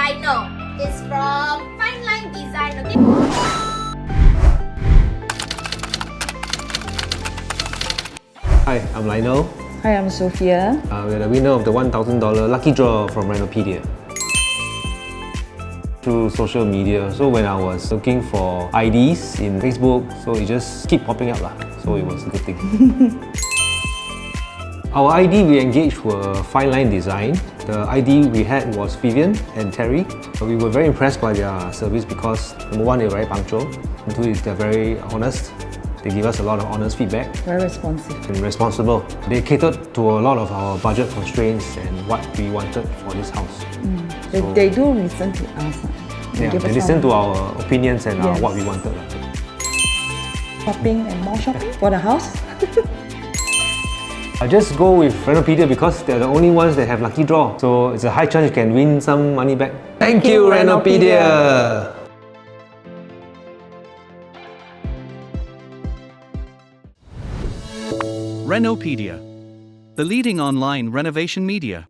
Lyonel. It's from Fine Line Design. Okay? Hi, I'm Lyonel. Hi, I'm Sophia. We're the winner of the $1,000 lucky draw from Renopedia. Through social media, so when I was looking for IDs in Facebook, so it just keep popping up lah. So it was a good thing. Our ID we engaged were Fine Line Design. The ID we had was Vivian and Terry. We were very impressed by their service because number one, they're very punctual. Number two is they're very honest. They give us a lot of honest feedback. Very responsive. And responsible. They catered to a lot of our budget constraints and what we wanted for this house. They do listen to us. Yeah, they listen to our opinions and Yes. what we wanted. Shopping and more shopping for the house. I just go with Renopedia because they're the only ones that have lucky draw. So it's a high chance you can win some money back. Thank you, Renopedia! Renopedia, the leading online renovation media.